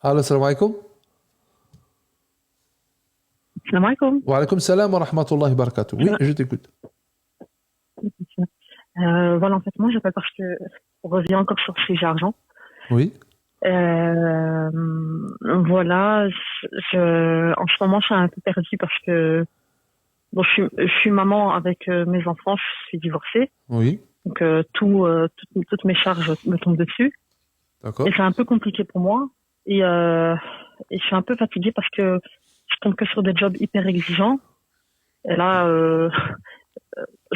Allô, salam alaikum. Salam alaikum. Wa alaikum salam wa rahmatullahi wa barakatuh. Oui, je t'écoute. Voilà, en fait, moi, j'appelle parce que on revient encore sur le sujet argent. Oui. Euh, voilà, en ce moment, je suis un peu perdue parce que bon, je suis maman avec mes enfants, je suis divorcée, Oui. donc toutes mes charges me tombent dessus et D'accord. c'est un peu compliqué pour moi et je suis un peu fatiguée parce que je tombe que sur des jobs hyper exigeants et là,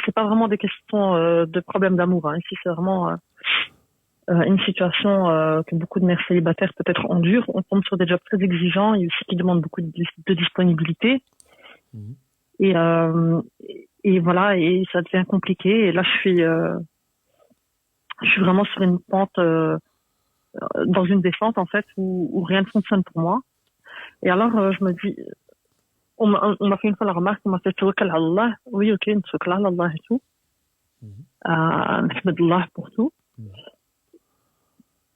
c'est pas vraiment des questions de problèmes d'amour, hein. Ici, c'est vraiment une situation que beaucoup de mères célibataires peut-être endurent. On tombe sur des jobs très exigeants et aussi qui demandent beaucoup de disponibilité. Mhm. Et, euh, et voilà, et ça devient compliqué. Et là, je suis vraiment sur une pente, dans une descente en fait, où rien ne fonctionne pour moi. Et alors, je me dis, on m'a fait une fois la remarque, on m'a fait tawakkal ala Allah. Oui, ok, tawakkal ala Allah et tout. Mhm. Nahmadullah pour tout.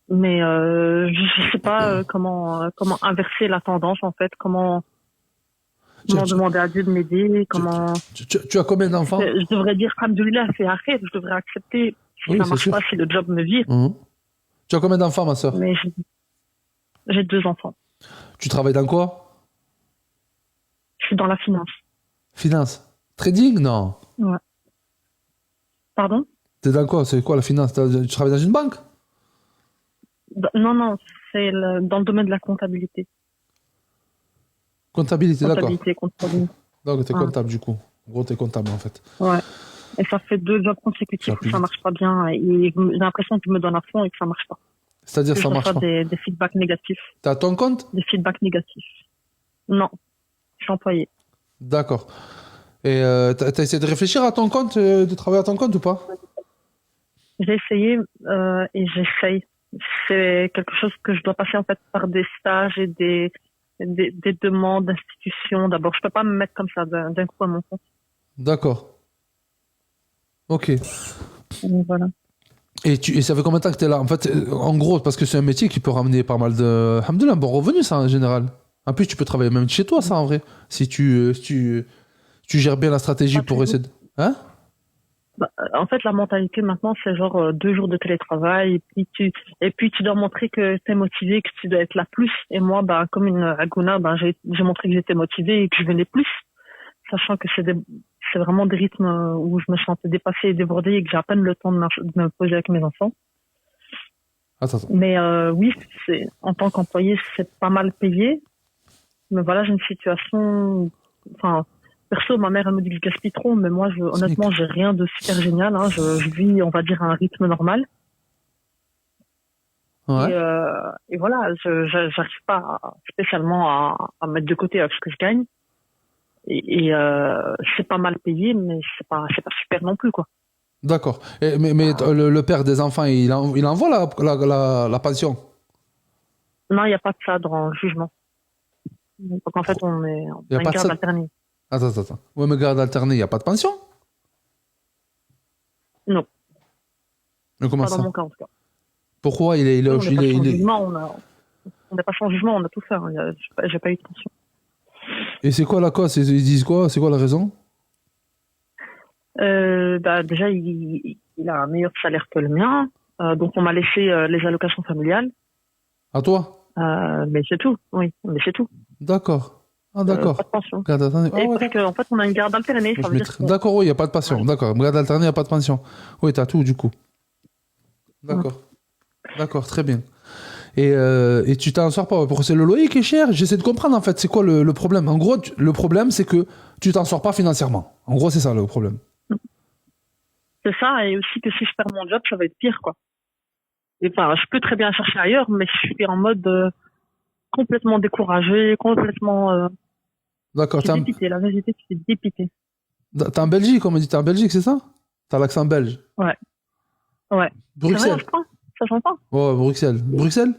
Mais je sais pas comment inverser la tendance en fait, Tu, comment tu, demander à Dieu de m'aider, tu, comment tu as combien d'enfants? je devrais dire alhamdoulilah c'est arrêt, je devrais accepter si Oui, ça c'est marche sûr. pas, si le job me vire. Mhm. Tu as combien d'enfants, ma soeur? Mais j'ai deux enfants. Tu travailles dans quoi? Je suis dans la finance. Finance. Trading? Non. Ouais. Pardon? T'es dans quoi? C'est quoi la finance? Tu travailles dans une banque? Non, non, c'est dans le domaine de la comptabilité. Comptabilité, d'accord. Comptabilité, contrôle. Donc, t'es Ouais. comptable, du coup. En gros, t'es comptable, en fait. Ouais. Et ça fait deux jobs Ça consécutifs va où plus ça vite. marche pas bien et j'ai l'impression que je me donne à fond et que ça marche pas. C'est-à-dire, Que je ça marche reçois pas. des feedbacks négatifs. T'as ton compte? Des feedbacks négatifs. Non, je suis employée. D'accord. Et t'as essayé de réfléchir à ton compte, de travailler à ton compte ou pas? J'ai essayé et j'essaye. C'est quelque chose que je dois passer en fait par des stages et des demandes d'institutions. D'abord, je peux pas me mettre comme ça d'un coup à mon compte. D'accord. Ok. Donc, voilà. Et ça fait combien de temps que tu es là? En fait, en gros, parce que c'est un métier qui peut ramener pas mal de... Alhamdoulilah, un bon revenu, ça, en général. En plus, tu peux travailler même chez toi, ça, en vrai. Si tu gères bien la stratégie Pas pour toujours. essayer de... Hein? Bah, en fait, la mentalité maintenant, c'est genre 2 jours de télétravail et puis tu dois montrer que t'es motivé, que tu dois être là plus. Et moi, bah, comme une Aguna, bah, j'ai montré que j'étais motivé et que je venais plus, sachant que c'est vraiment des rythmes où je me sentais dépassée et débordée et que j'ai à peine le temps de me poser avec mes enfants. Attends, attends. Mais oui, en tant qu'employé, c'est pas mal payé. Mais voilà, j'ai une situation. Enfin, perso, ma mère, elle me dit que je gaspille trop, mais moi, Smic. honnêtement, j'ai rien de super génial, hein. Je vis, on va dire, à un rythme normal. Ouais. Et voilà, j'arrive pas spécialement à mettre de côté ce que je gagne. Et c'est pas mal payé, mais c'est pas super non plus, quoi. D'accord. Mais le père des enfants, il envoie la pension. Non, il n'y a pas de ça dans le jugement. Donc en fait, on Il n'y a a une pas de garde ça. alternée. Attends, attends, attends. Ouais, mais garde alternée, il n'y a pas de pension? Non, Mais comment pas dans ça? mon cas en tout cas. Pourquoi il est, il est, Oui, on n'est pas il est, sans il est- jugement, on n'est pas sans jugement, on a tout fait, hein. J'ai pas eu de tension. Et c'est quoi la cause? Ils disent quoi? C'est quoi la raison? Bah, déjà, il a un meilleur salaire que le mien, donc on m'a laissé les allocations familiales, À toi? mais c'est tout, oui, mais c'est tout. D'accord. Ah, Pas de d'accord. pension. Garde alternée. Ah Et ouais, parce d'accord. qu'en fait, on a une garde alternée, Moi, ça je veut dire mettrais. qu'on... D'accord, oui, il n'y a pas de pension. Ouais, D'accord. Garde alternée, il n'y a pas de pension. Oui, t'as tout, du coup. ouais. D'accord. D'accord, très bien. Et tu t'en sors pas. Pourquoi c'est le loyer qui est cher? J'essaie de comprendre, en fait, c'est quoi le problème. En gros, le problème, c'est que tu t'en sors pas financièrement. En gros, c'est ça le problème. C'est ça, et aussi que si je perds mon job, ça va être pire, quoi. Et enfin, je peux très bien chercher ailleurs, mais je suis en mode complètement découragé, complètement... D'accord. je suis dépité, la vérité, je suis dépité. T'es en Belgique, on me dit. T'es en Belgique, c'est ça? T'as l'accent belge. Ouais, ouais. C'est vrai, Bruxelles. je crois. Ça j'entends. Ouais, Bruxelles. Bruxelles?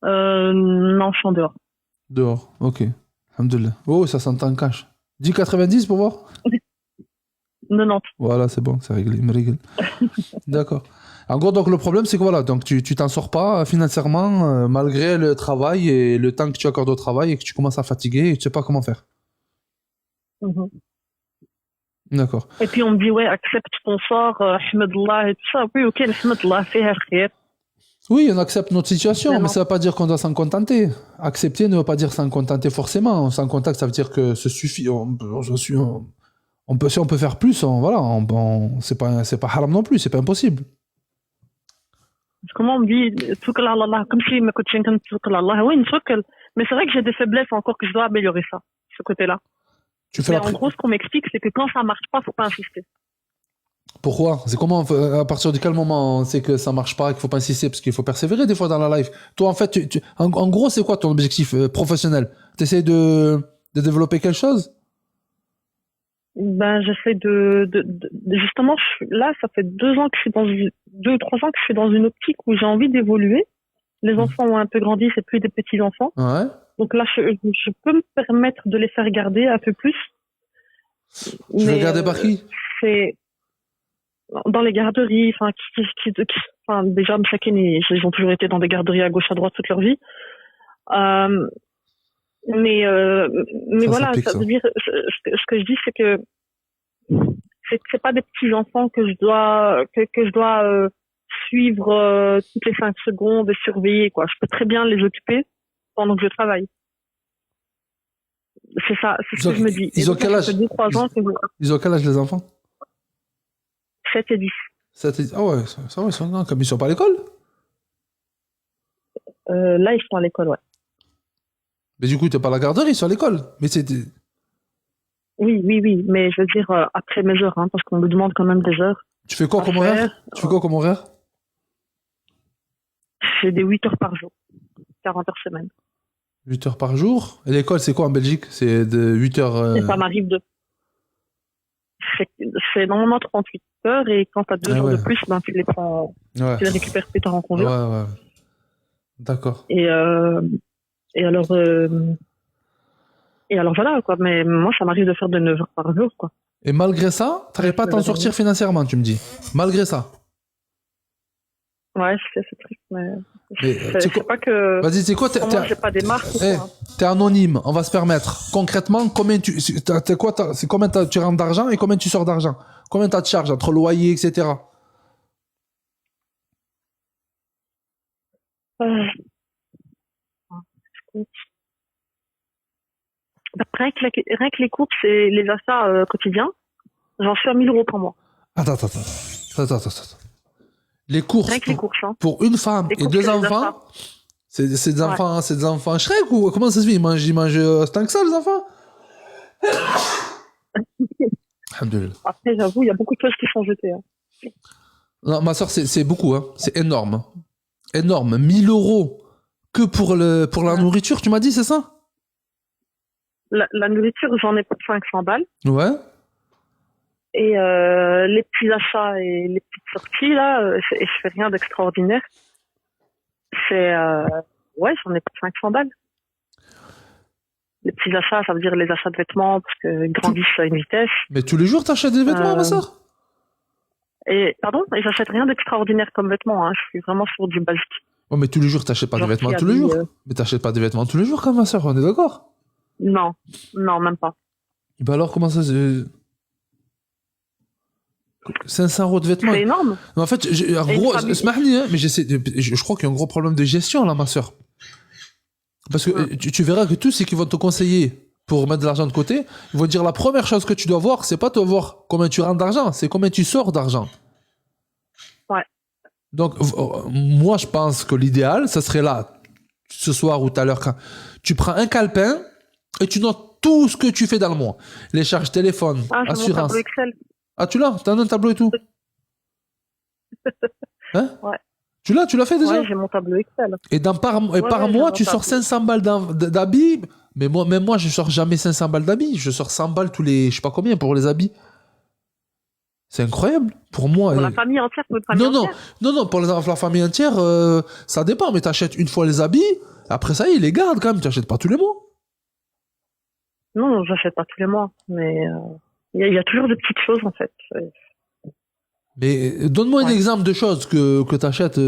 Non, je suis en dehors. Dehors. Ok. Alhamdoulilah. Oh, ça s'entend cash. 10,90 pour voir? 90. Voilà, c'est bon, c'est réglé. Il me régule. D'accord. En gros, donc le problème, c'est que voilà, donc tu t'en sors pas financièrement malgré le travail et le temps que tu accordes au travail et que tu commences à fatiguer et tu sais pas comment faire. Mhm. D'accord. Et puis on me dit, ouais, accepte ton sort, Ahmedallah et tout ça. Oui, ok, Ahmedallah, fais khir. Oui, on accepte notre situation, Mais mais non. ça veut pas dire qu'on doit s'en contenter. Accepter ne veut pas dire s'en contenter forcément. S'en contente, ça veut dire que ce suffit. On peut, si on peut faire plus, voilà, c'est pas haram non plus, c'est pas impossible. Comment on me dit, توكل على Allah, comme si ma coach توكل على Allah. Oui, une توكل. Mais c'est vrai que j'ai des faiblesses encore que je dois améliorer ça, ce côté-là. Tu fais Mais la en gros, ce qu'on m'explique, c'est que quand ça marche pas, faut pas insister. Pourquoi? C'est comment, à partir de quel moment on sait que ça marche pas, qu'il faut pas insister, parce qu'il faut persévérer des fois dans la life. Toi, en fait, en gros, c'est quoi ton objectif professionnel? T'essayes de développer quelque chose? Ben, j'essaie justement, là, ça fait 2 ans que je suis 2 ou 3 ans que je suis dans une optique où j'ai envie d'évoluer. Les enfants ont un peu grandi, c'est plus des petits enfants. Ouais. Donc là, je peux me permettre de les faire garder un peu plus. Tu veux Mais garder par qui? c'est dans les garderies, enfin, enfin, déjà, chacun, ils ont toujours été dans des garderies à gauche, à droite toute leur vie. Euh, mais Ça voilà, s'applique, ça ça. veut dire, ce que je dis, c'est que c'est pas des petits enfants que je dois suivre toutes les 5 secondes et surveiller, quoi. Je peux très bien les occuper pendant que je travaille. C'est ça, c'est ce que je me dis. Ils ont quel âge? Ça fait 2, 3 ans que Ils ont quel âge, les enfants? 7 et 10. Ah ouais, ça va, non, comme ils sont pas à l'école. Là, ils sont à l'école, ouais. Mais du coup, t'es pas à la garderie, ils sont à l'école. Mais c'est. Oui, oui, oui, mais je veux dire après mes heures, hein, parce qu'on me demande quand même des heures Tu fais quoi à comme faire. horaire? Tu fais quoi comme horaire? C'est des 8 heures par jour, 40 heures semaine. 8 heures par jour? Et l'école, c'est quoi en Belgique? C'est de 8 heures. Et ça m'arrive c'est normalement 38 heures et quand t'as 2 Ah jours ouais. de plus, ben tu les prends, Ouais. tu les récupères plus tard en congé. Ouais, ouais. D'accord. Et alors voilà quoi. Mais moi, ça m'arrive de faire de 9 heures par jour quoi. Et malgré ça, t'arrives pas à t'en sortir financièrement, tu me dis. Malgré ça. Ouais, c'est triste, mais Mais, c'est pas que. Vas-y, c'est quoi? Moi, j'ai pas des marques. T'es anonyme, on va se permettre. Concrètement, combien c'est combien tu rentres d'argent et combien tu sors d'argent? Combien t'as de charges entre loyer, etc. Rien que les courses et les achats quotidiens, j'en suis à 1 000 euros par mois. Attends. Les courses, Rien que les courses, hein. pour une femme Les et courses 2 et les enfants, achats. c'est des enfants, c'est des enfants Shrek ou comment ça se fait? Ils mangent tant que ça, les enfants? Alhamdoulilah. Après, j'avoue, il y a beaucoup de choses qui sont jetées. Hein. Non, ma soeur, c'est beaucoup, hein. C'est énorme. Énorme. 1 000 euros que pour la nourriture, tu m'as dit, c'est ça? La nourriture, j'en ai pour 500 balles. Ouais. Et les petits achats et les petites sorties, là, je fais rien d'extraordinaire. Ouais, j'en ai pour 500 balles. Les petits achats, ça veut dire les achats de vêtements, parce qu'ils grandissent à une vitesse. Mais tous les jours, t'achètes des vêtements, ma soeur? Et j'achète rien d'extraordinaire comme vêtements, hein. Je suis vraiment sur du basique. Oh, mais tous les jours, t'achètes pas des vêtements tous les jours. Mais t'achètes pas des vêtements tous les jours, comme ma soeur, on est d'accord? Non, même pas. Et bah alors, comment ça se... 500 euros de vêtements. C'est énorme. Mais en fait, en gros, mais je crois qu'il y a un gros problème de gestion, là, ma soeur. Parce que tu verras que tous ceux qui vont te conseiller pour mettre de l'argent de côté, ils vont dire la première chose que tu dois voir, c'est pas te voir combien tu rentres d'argent, c'est combien tu sors d'argent. Ouais. Donc, moi, je pense que l'idéal, ça serait là, ce soir ou tout à l'heure, quand tu prends un calepin et tu notes tout ce que tu fais dans le mois. Les charges téléphone, assurance. Mon tableau Excel. Ah, tu l'as? T'as un tableau et tout? Hein? Ouais. Tu l'as fait déjà? Ouais, j'ai mon tableau Excel. Et par mois, tu sors 500 balles d'habits. Mais moi, je sors jamais 500 balles d'habits. Je sors 100 balles tous les, je sais pas combien, pour les habits. C'est incroyable. Pour moi. Pour la famille entière, pour une famille entière. Non, pour la famille entière, ça dépend. Mais t'achètes une fois les habits. Après ça, ils les gardent quand même. T'achètes pas tous les mois. Non, j'achète pas tous les mois. Mais il y a toujours de petites choses, en fait. Mais donne-moi un Ouais. exemple de choses que tu achètes.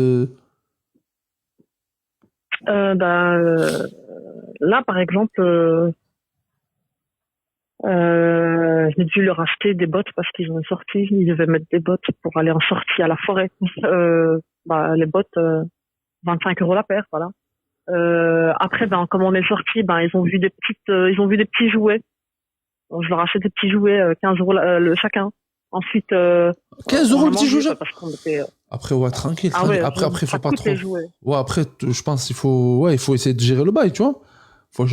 Bah, là, par exemple, j'ai dû leur acheter des bottes parce qu'ils ont une sortie. Ils devaient mettre des bottes pour aller en sortie à la forêt. Bah, les bottes, 25 € la paire, voilà. Après, ben, comme on est sorti, ben, ils ont vu des petits jouets. Donc, je leur achète des petits jouets, 15 € le chacun. Ensuite, 15 on euros a le petit mangé, jeu. parce qu'on était, Après, ouais, tranquille, ah tranquille. ouais, Après, faut ça pas coûte trop. les jouets. Ouais, après, je pense il faut essayer de gérer le bail, tu vois. Faut que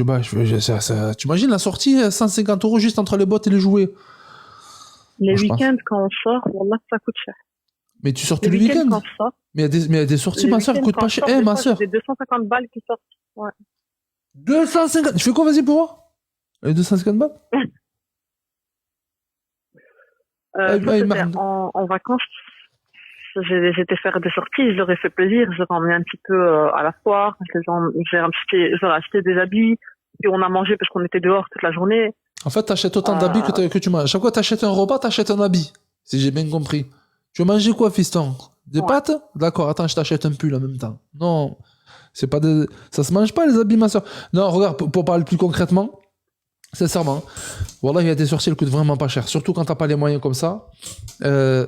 tu imagines la sortie, 150 euros juste entre les bottes et les jouets. Les Moi, je pense. week-ends, quand on sort, wallah, ça coûte cher. Mais tu sors tous Les les week-ends, week-ends. quand je sors, Mais il y a des sorties, les ma soeur, week-ends, coûtent quand pas je cher. sors, Eh, des ma fois, j'ai soeur. des 250 balles qui sortent. Ouais. 250. Tu fais quoi, vas-y, pour moi? Les 250 balles? Ça, c'était Merde. en vacances. J'étais faire des sorties, je leur ai fait plaisir, je leur ai emmené un petit peu à la foire, je leur ai acheté des habits, puis on a mangé parce qu'on était dehors toute la journée. En fait, t'achètes autant d'habits Euh, que tu manges. Chaque fois que t'achètes un repas, t'achètes un habit. Si j'ai bien compris. Tu veux manger quoi, fiston? Des ouais. pâtes? D'accord, attends, je t'achète un pull en même temps. Non, c'est pas des... Ça se mange pas, les habits, ma soeur. Non, regarde, pour parler plus concrètement, sincèrement, voilà, il y a des sorties, elles coûtent vraiment pas cher. Surtout quand t'as pas les moyens comme ça. Euh,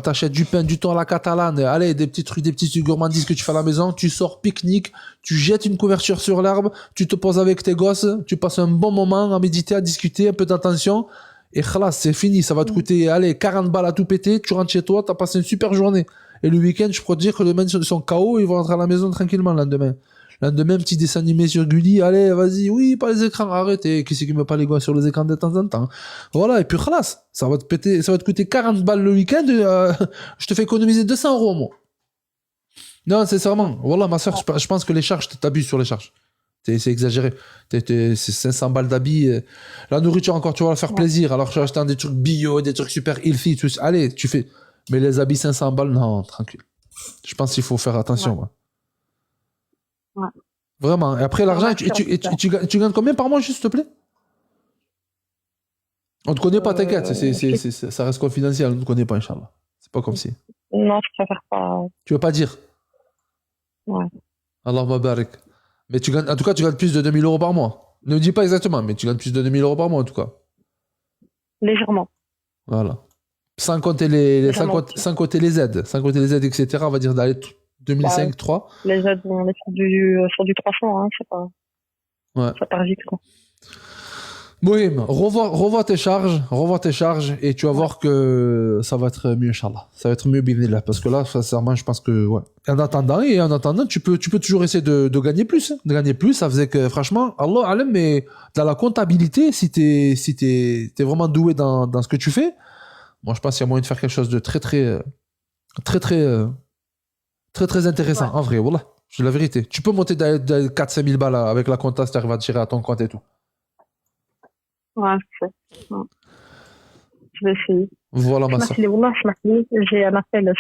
t'achètes du pain, du thon à la catalane, allez, des petits trucs, des petites gourmandises que tu fais à la maison, tu sors pique-nique, tu jettes une couverture sur l'herbe, tu te poses avec tes gosses, tu passes un bon moment à méditer, à discuter, un peu d'attention, et khalas, c'est fini, ça va te coûter, allez, 40 balles à tout péter, tu rentres chez toi, t'as passé une super journée. Et le week-end, je peux te dire que demain, ils sont KO, ils vont rentrer à la maison tranquillement le lendemain. Le lendemain, petit dessin animé sur Gulli, allez, vas-y, oui, pas les écrans, arrêtez, qui c'est qui met pas les gosses sur les écrans de temps en temps? Voilà, et puis khalas, ça va te coûter 40 balles le week-end, je te fais économiser 200 euros, moi. Non, sincèrement, voilà, ma soeur, je pense que les charges, t'abuses sur les charges. C'est exagéré. C'est 500 balles d'habits. La nourriture, encore, tu vas la faire Ouais. plaisir. Alors, je suis acheté des trucs bio, des trucs super healthy. Allez, tu fais. Mais les habits 500 balles, non, tranquille. Je pense qu'il faut faire attention. Ouais. Ouais. Ouais. Vraiment. Et après, l'argent, Merci, en tout cas. tu gagnes combien par mois, juste, s'il te plaît? On te connaît pas, t'inquiète. Ça reste confidentiel. On ne te connaît pas, Inch'Allah. C'est pas comme si. Non, je préfère pas. Tu veux pas dire? Ouais. Allah barik. Mais tu gagnes, en tout cas, tu gagnes plus de 2000 euros par mois. Ne me dis pas exactement, mais tu gagnes plus de 2000 euros par mois, en tout cas. Légèrement. Voilà. Sans compter les, Légèrement. sans compter les aides. Sans compter les aides, etc. On va dire d'aller 2005, 3. Les aides, on est sur du 300, hein, c'est pas. Ouais. Ça part vite, quoi. Mohim, revois tes charges, et tu vas voir que ça va être mieux, Inch'Allah. Ça va être mieux, bismillah. Parce que là, sincèrement, je pense que, ouais. En attendant, tu peux toujours essayer de gagner plus. Hein. De gagner plus, ça faisait que, franchement, Allah alam, mais dans la comptabilité, si t'es vraiment doué dans ce que tu fais, moi, je pense qu'il y a moyen de faire quelque chose de très, très intéressant, Ouais. en vrai, voilà. C'est la vérité. Tu peux monter 4-5 000 balles avec la compta si tu arrives à tirer à ton compte et tout. Ouais, je sais. Ouais. Je vais essayer. Voilà, ma soeur. Merci, Wallah, je m'appelle. J'ai un appel.